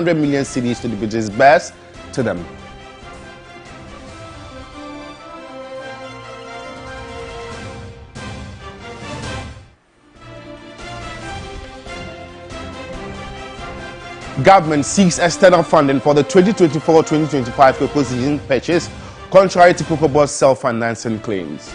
million cedis to be disbursed to them. Government seeks external funding for the 2024-2025 cocoa season purchase, contrary to Cocoa Board's self-financing claims.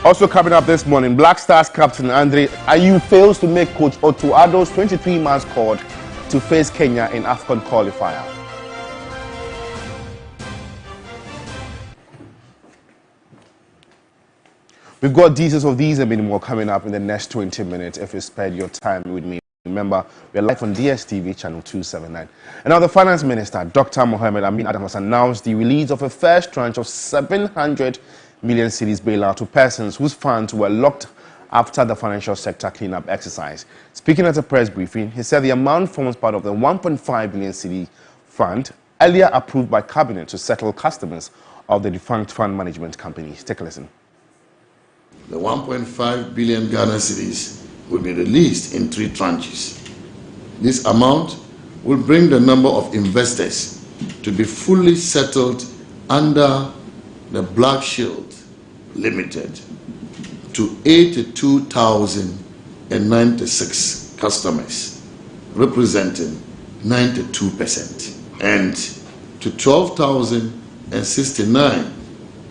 Also coming up this morning, Black Stars captain Andre Ayew fails to make coach Addo's 23-man squad to face Kenya in AFCON qualifier. We've got details of these and many more coming up in the next 20 minutes if you spend your time with me. Remember, we're live on DSTV channel 279. And now the Finance Minister, Dr. Mohamed Adam, has announced the release of a first tranche of 700 million cedis bailout to persons whose funds were locked after the financial sector cleanup exercise. Speaking at a press briefing, he said the amount forms part of the 1.5 billion cedi fund earlier approved by Cabinet to settle customers of the defunct fund management company. Take a listen. The 1.5 billion Ghana cedis will be released in 3 tranches. This amount will bring the number of investors to be fully settled under the Black Shield Limited to 82,096 customers, representing 92%, and to 12,069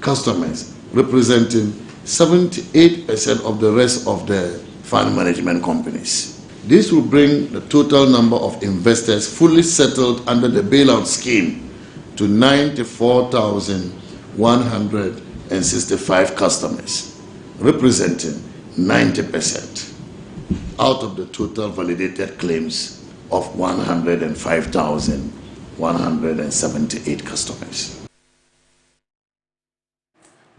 customers, representing 78% of the rest of the fund management companies. This will bring the total number of investors fully settled under the bailout scheme to 94,165 customers, representing 90% out of the total validated claims of 105,178 customers.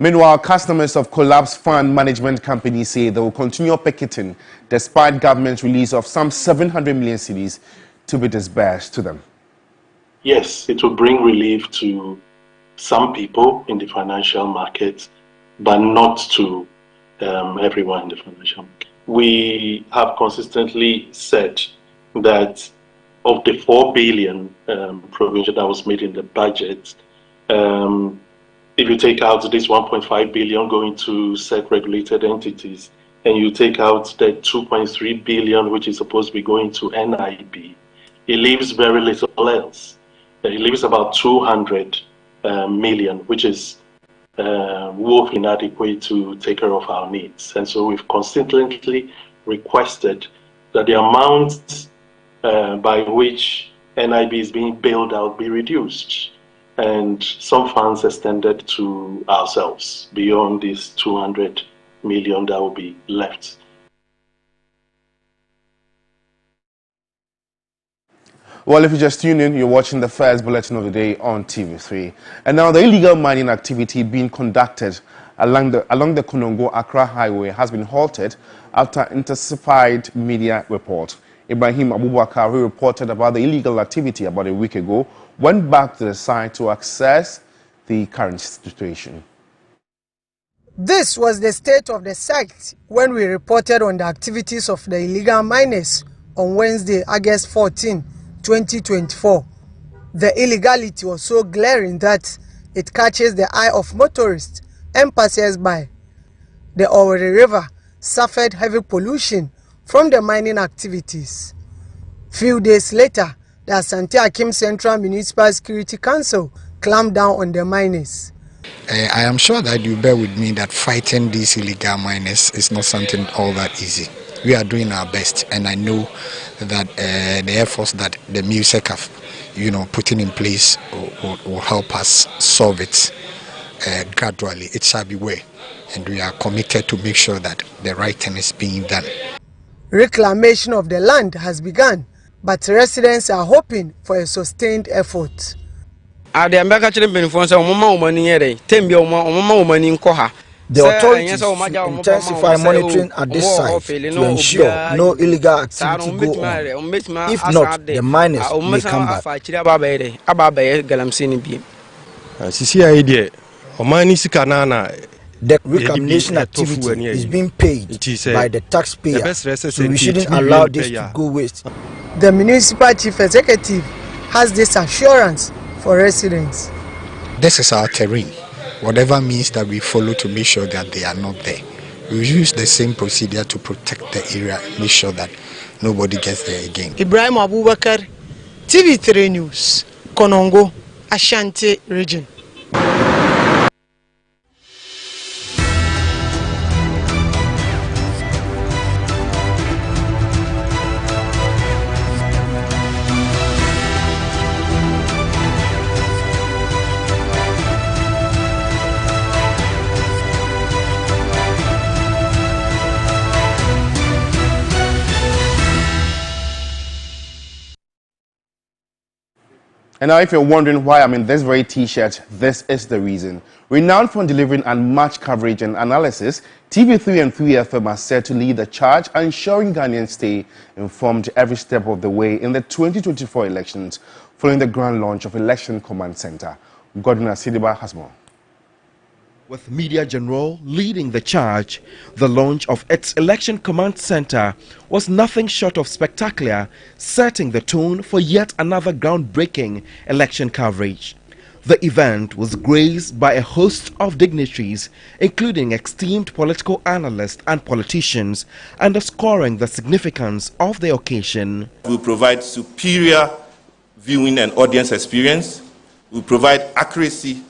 Meanwhile, customers of collapsed fund management companies say they will continue picketing despite government's release of some 700 million cedis to be disbursed to them. Yes, it will bring relief to some people in the financial market, but not to everyone in the financial market. We have consistently said that of the 4 billion provision that was made in the budget, if you take out this 1.5 billion going to SEC-regulated entities, and you take out the 2.3 billion which is supposed to be going to NIB, it leaves very little else. It leaves about 200 million, which is woefully inadequate to take care of our needs. And so we've consistently requested that the amount by which NIB is being bailed out be reduced, and some funds extended to ourselves beyond this 200 million that will be left. Well, if you just tuned in, you're watching the first bulletin of the day on TV3. And now the illegal mining activity being conducted along the Konongo-Accra Highway has been halted after intensified media report. Ibrahim Abubakar, who reported about the illegal activity about a week ago, went back to the site to assess the current situation. This was the state of the site when we reported on the activities of the illegal miners on Wednesday, August 14, 2024. The illegality was so glaring that it catches the eye of motorists and passers-by. The Owerri River suffered heavy pollution from the mining activities. Few days later, the Asante Akim Central Municipal Security Council clamped down on the miners. I am sure that you bear with me that fighting these illegal miners is not something all that easy. We are doing our best, and I know that the efforts that the music have, putting in place will help us solve it gradually. It shall be well, and we are committed to make sure that the right thing is being done. Reclamation of the land has begun, but residents are hoping for a sustained effort. The authorities should intensify monitoring at this site to ensure no illegal activity go on. If not, the miners may come back. Sisi idea, omani sikanana The reclamation activity is being paid by the taxpayer, so we shouldn't allow this to go waste. The municipal chief executive has this assurance for residents. This is our terrain. Whatever means that we follow to make sure that they are not there. We use the same procedure to protect the area, make sure that nobody gets there again. Ibrahim Abubakar, TV3 News, Konongo, Ashanti region. And now if you're wondering why I'm in this very t-shirt, this is the reason. Renowned for delivering unmatched coverage and analysis, TV3 and 3FM are set to lead the charge, ensuring Ghanaians stay informed every step of the way in the 2024 elections, following the grand launch of Election Command Center. Godwin Asidiba has more. With Media General leading the charge, the launch of its Election Command Center was nothing short of spectacular, setting the tone for yet another groundbreaking election coverage. The event was graced by a host of dignitaries, including esteemed political analysts and politicians, underscoring the significance of the occasion. We provide superior viewing and audience experience. We provide accuracy,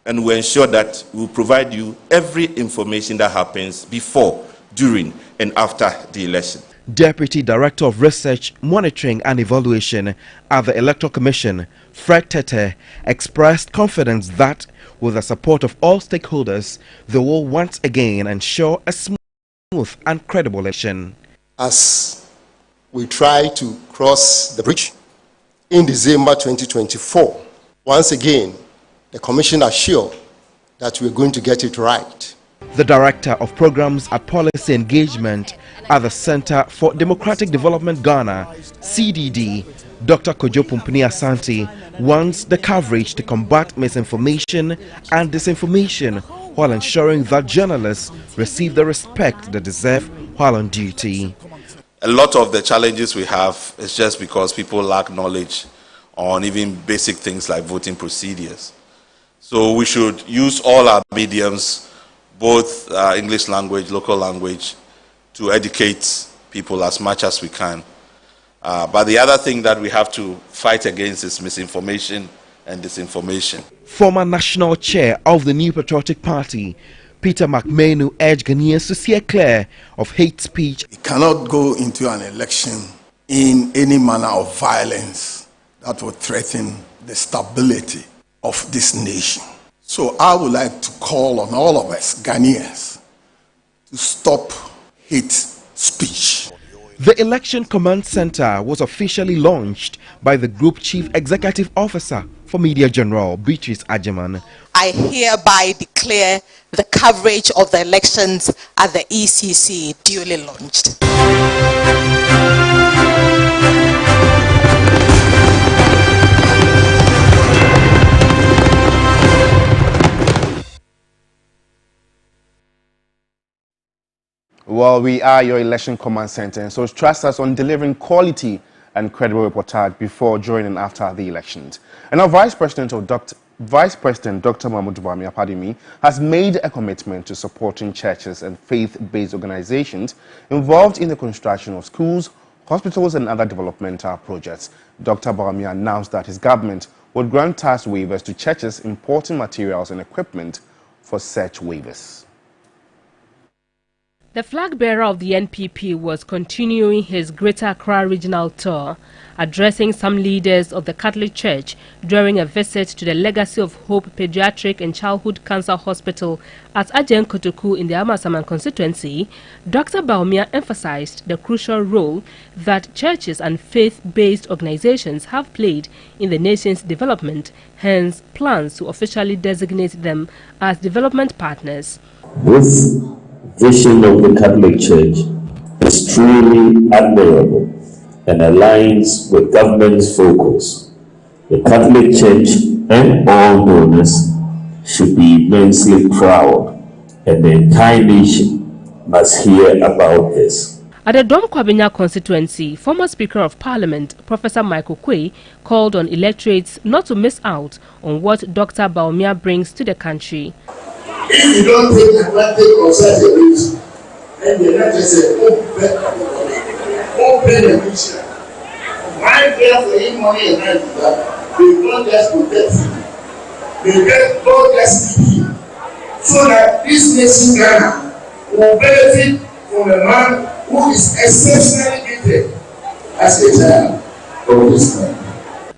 and we ensure that we will provide you every information that happens before, during, and after the election. Deputy Director of Research, Monitoring and Evaluation at the Electoral Commission, Fred Tetteh, expressed confidence that, with the support of all stakeholders, they will once again ensure a smooth and credible election. As we try to cross the bridge in December 2024, once again, the Commission assured that we're going to get it right. The Director of Programs at Policy Engagement at the Center for Democratic Development Ghana, CDD, Dr. Kojo Pumpuni Asante, wants the coverage to combat misinformation and disinformation while ensuring that journalists receive the respect they deserve while on duty. A lot of the challenges we have is just because people lack knowledge on even basic things like voting procedures. So we should use all our mediums, both English language, local language, to educate people as much as we can. But the other thing that we have to fight against is misinformation and disinformation. Former national chair of the New Patriotic Party, Peter McMahon, urged Ghanaians to steer clear of hate speech. We cannot go into an election in any manner of violence that would threaten the stability of this nation. So I would like to call on all of us, Ghanaians, to stop hate speech. The Election Command Center was officially launched by the Group Chief Executive Officer for Media General, Beatrice Ajeman. I hereby declare the coverage of the elections at the ECC duly launched. Well, we are your Election Command Center, so trust us on delivering quality and credible reportage before, during, and after the elections. And our Vice President Dr. Mahamudu has made a commitment to supporting churches and faith-based organizations involved in the construction of schools, hospitals, and other developmental projects. Dr. Bawku announced that his government would grant tax waivers to churches importing materials and equipment for such waivers. The flag bearer of the NPP was continuing his Greater Accra regional tour, addressing some leaders of the Catholic Church during a visit to the Legacy of Hope Pediatric and Childhood Cancer Hospital at Ajen Kotoku in the Amasaman constituency. Dr. Bawku emphasized the crucial role that churches and faith-based organizations have played in the nation's development, hence plans to officially designate them as development partners. This vision of the Catholic Church is truly admirable and aligns with government's focus. The Catholic Church and all donors should be immensely proud and the entire nation must hear about this. At the Dom Kwabena constituency, former Speaker of Parliament, Professor Michael Quay, called on electorates not to miss out on what Dr. Bawumia brings to the country. If you don't take advantage of such a reason, and the electorate say, open the future. Why pay for any money and rent that they don't just protect you. They don't just keep you. So that this nation Ghana will benefit from a man who is exceptionally gifted as a child of this man.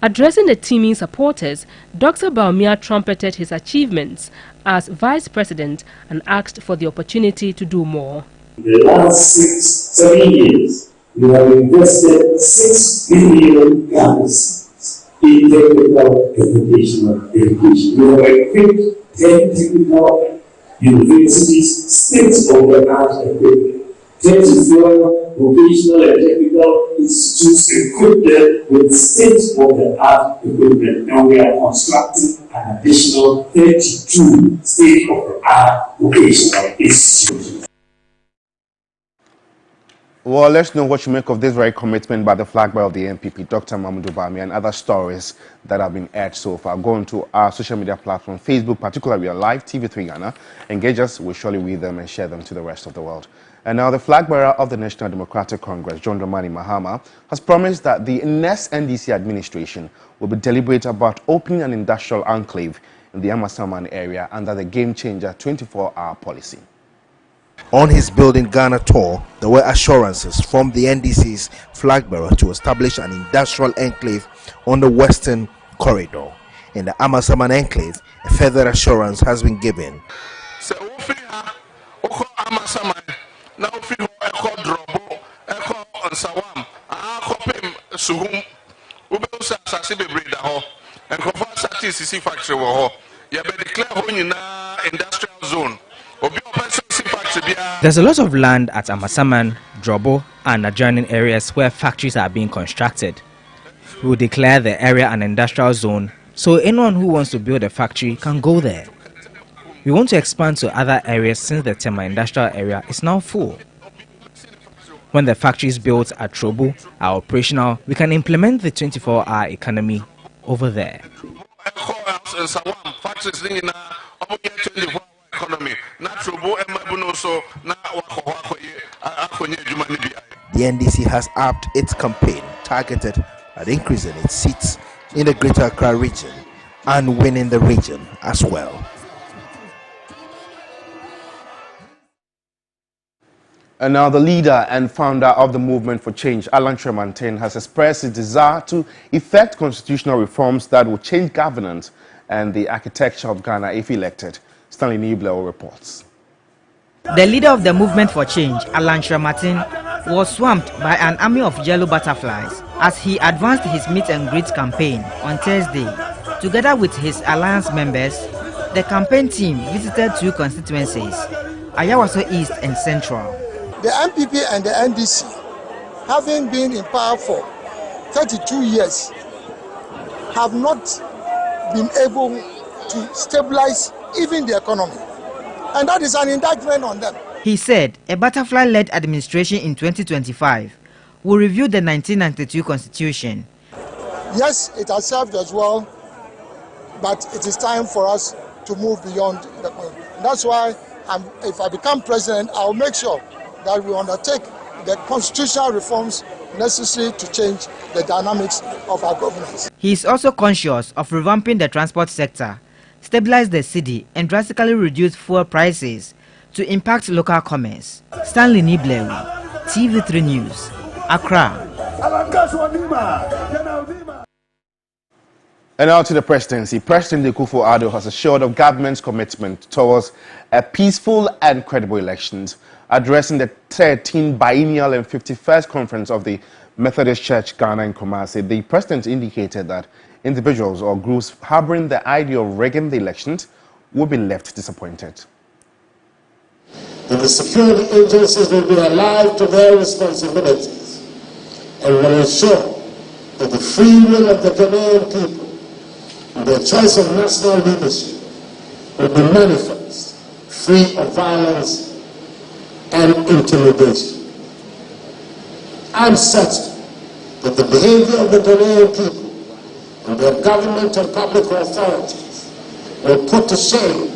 Addressing the teaming supporters, Dr. Bawumia trumpeted his achievements as Vice President and asked for the opportunity to do more. In the last 6-7 years, we have invested 6 billion dollars in technical and vocational education. We have equipped 10 technical universities, state-of-the-art equipment, 24 vocational and technical institutes equipped them with state-of-the-art equipment, and we are constructing an additional 32 state-of-the-art vocational institutions. Well, let's know what you make of this very commitment by the flag bearer of the NPP, Dr. Mahamudu Bawumia, and other stories that have been aired so far. Go into our social media platform, Facebook, particularly we are live, TV3 Ghana. Engage us, we'll surely read them and share them to the rest of the world. And now the flag bearer of the National Democratic Congress, John Dramani Mahama, has promised that the next NDC administration will be deliberate about opening an industrial enclave in the Amasaman area under the game-changer 24-hour policy. On his Building Ghana tour, there were assurances from the NDC's flag bearer to establish an industrial enclave on the western corridor. In the Amasaman enclave, a further assurance has been given. There's a lot of land at Amasaman, Drobo, and adjoining areas where factories are being constructed. We will declare the area an industrial zone, so anyone who wants to build a factory can go there. We want to expand to other areas since the Tema industrial area is now full. When the factories built at Drobo are operational, we can implement the 24-hour economy over there. The NDC has upped its campaign targeted at increasing its seats in the Greater Accra region and winning the region as well. And now the leader and founder of the Movement for Change, Alan Tremantin, has expressed his desire to effect constitutional reforms that will change governance and the architecture of Ghana if elected. Stanley Nibler reports. The leader of the Movement for Change, Alan Tremantin, was swamped by an army of yellow butterflies as he advanced his meet and greet campaign on Thursday. Together with his alliance members, the campaign team visited 2 constituencies, Ayawaso East and Central. The MPP and the NDC, having been in power for 32 years, have not been able to stabilize even the economy. And that is an indictment on them. He said a butterfly-led administration in 2025 will review the 1992 constitution. Yes, it has served as well, but it is time for us to move beyond the point. That's why if I become president, I'll make sure that we undertake the constitutional reforms necessary to change the dynamics of our governance. He is also conscious of revamping the transport sector, stabilize the city, and drastically reduce fuel prices to impact local commerce. Stanley Niblewi, TV3 News, Accra. And now to the presidency. President Addo has assured of government's commitment towards a peaceful and credible elections. Addressing the 13th biennial and 51st conference of the Methodist Church Ghana in Kumasi, the president indicated that individuals or groups harboring the idea of rigging the elections will be left disappointed. That the security agencies will be alive to their responsibilities and will ensure that the free will of the Ghanaian people and the choice of national leadership will be manifest free of violence and intimidation. I'm certain that the behavior of the Ghanaian people and their government and public authorities will put to shame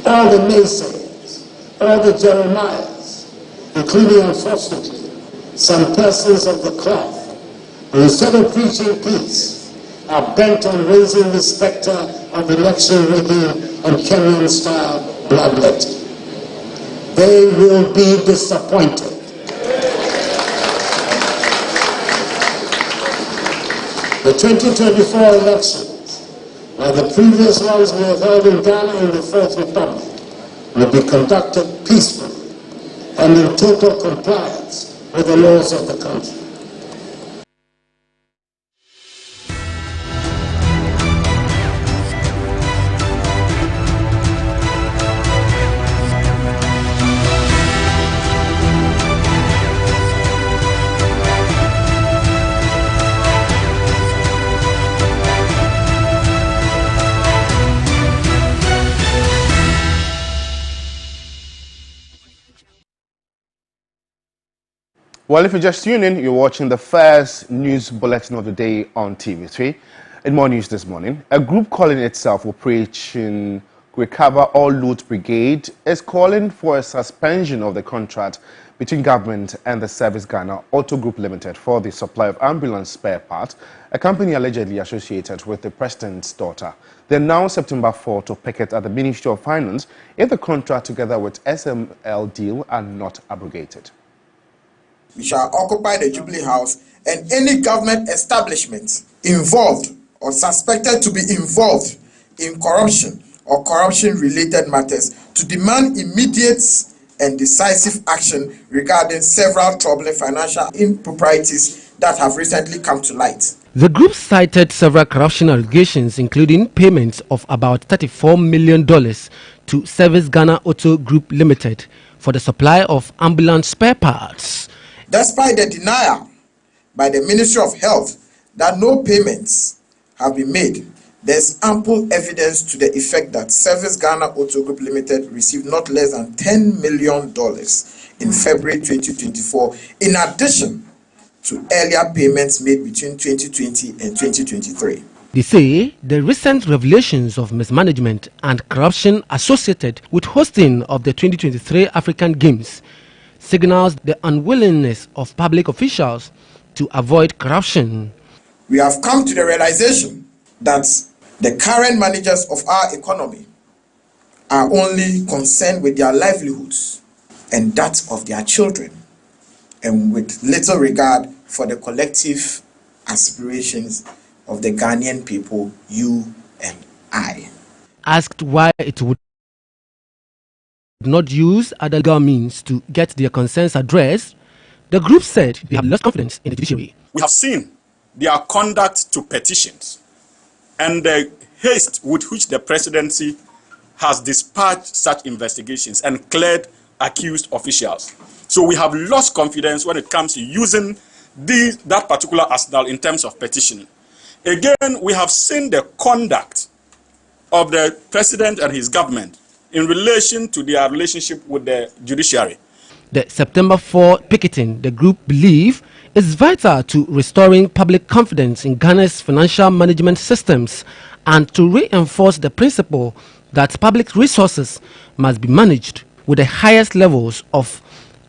all the naysayers, all the Jeremiahs, including, unfortunately, some persons of the cloth, who instead of preaching peace, are bent on raising the specter of election rigging and Kenyan-style bloodletting. They will be disappointed. The 2024 elections, like the previous ones we have held in Ghana and the Fourth Republic, will be conducted peacefully and in total compliance with the laws of the country. Well, if you just tune in, you're watching the first news bulletin of the day on TV3. In more news this morning, a group calling itself Operation Recover All Loot Brigade is calling for a suspension of the contract between government and the Service Ghana Auto Group Limited for the supply of ambulance spare parts, a company allegedly associated with the president's daughter. They're now September 4 to picket at the Ministry of Finance if the contract together with SML deal are not abrogated. We shall occupy the Jubilee House and any government establishment involved or suspected to be involved in corruption or corruption-related matters to demand immediate and decisive action regarding several troubling financial improprieties that have recently come to light. The group cited several corruption allegations, including payments of about $34 million to Service Ghana Auto Group Limited for the supply of ambulance spare parts. Despite the denial by the Ministry of Health that no payments have been made, there's ample evidence to the effect that Service Ghana Auto Group Limited received not less than $10 million in February 2024, in addition to earlier payments made between 2020 and 2023. They say the recent revelations of mismanagement and corruption associated with hosting of the 2023 African Games signals the unwillingness of public officials to avoid corruption. We have come to the realization that the current managers of our economy are only concerned with their livelihoods and that of their children, and with little regard for the collective aspirations of the Ghanaian people, you and I. Asked why it would not use other legal means to get their concerns addressed, the group said they have lost confidence in the judiciary. We have seen their conduct to petitions and the haste with which the presidency has dispatched such investigations and cleared accused officials. So we have lost confidence when it comes to using that particular arsenal in terms of petitioning. Again, we have seen the conduct of the president and his government in relation to their relationship with the judiciary. The September 4 picketing, the group believe, is vital to restoring public confidence in Ghana's financial management systems and to reinforce the principle that public resources must be managed with the highest levels of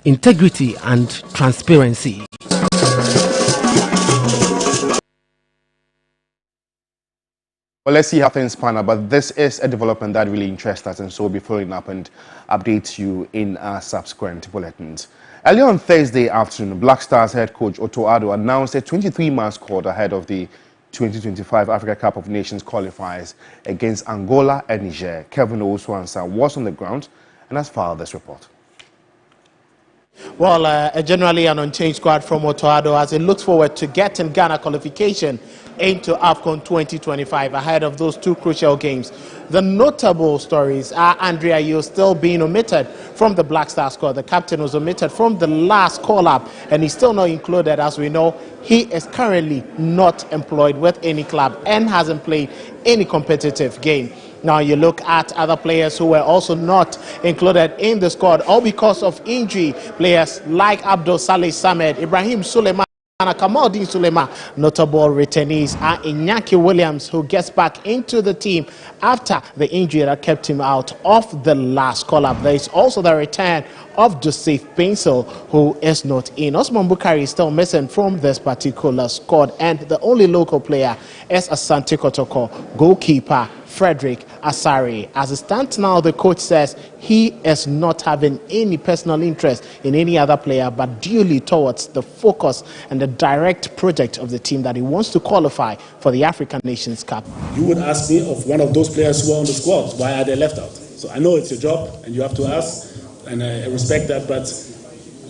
integrity and transparency. Well, let's see how things pan out, but this is a development that really interests us, and so we'll be following up and update you in our subsequent bulletins. Earlier on Thursday afternoon, Black Stars head coach Addo announced a 23-man squad ahead of the 2025 Africa Cup of Nations qualifiers against Angola and Niger. Kevin Owusu-Ansah was on the ground and has filed this report. Well, generally an unchanged squad from Addo as it looks forward to getting Ghana qualification into AFCON 2025 ahead of those two crucial games. The notable stories are Andrea Ayew still being omitted from the Black Star squad. The captain was omitted from the last call-up and he's still not included. As we know, he is currently not employed with any club and hasn't played any competitive game. Now you look at other players who were also not included in the squad, all because of injury. Players like Abdul Saleh Samed, Ibrahim Suleiman, and Kamaldeen Suleiman. Notable returnees are Iñaki Williams, who gets back into the team after the injury that kept him out of the last call-up. There is also the return of Joseph Pencil, who is not in. Osman Bukari is still missing from this particular squad, and the only local player is Asante Kotoko, goalkeeper Frederick Asari. As it stands now, the coach says he is not having any personal interest in any other player, but duly towards the focus and the direct project of the team that he wants to qualify for the African Nations Cup. You would ask me of one of those players who are on the squad, why are they left out? So I know it's your job and you have to ask, and I respect that, but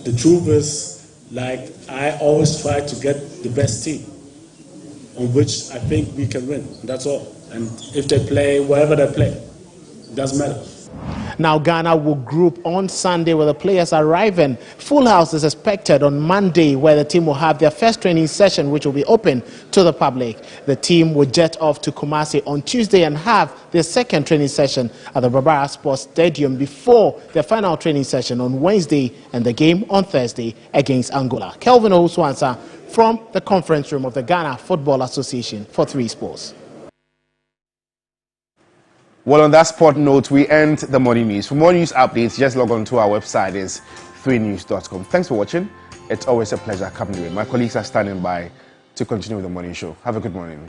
the truth is, like, I always try to get the best team on which I think we can win. That's all. And if they play wherever they play, it doesn't matter. Now Ghana will group on Sunday with the players arriving. Full house is expected on Monday, where the team will have their first training session, which will be open to the public. The team will jet off to Kumasi on Tuesday and have their second training session at the Barbara Sports Stadium before their final training session on Wednesday and the game on Thursday against Angola. Kelvin Owusu from the conference room of the Ghana Football Association for 3 Sports. Well, on that sport note, we end the morning news. For more news updates, just log on to our website, is 3news.com. Thanks for watching. It's always a pleasure coming to you. My colleagues are standing by to continue with the morning show. Have a good morning.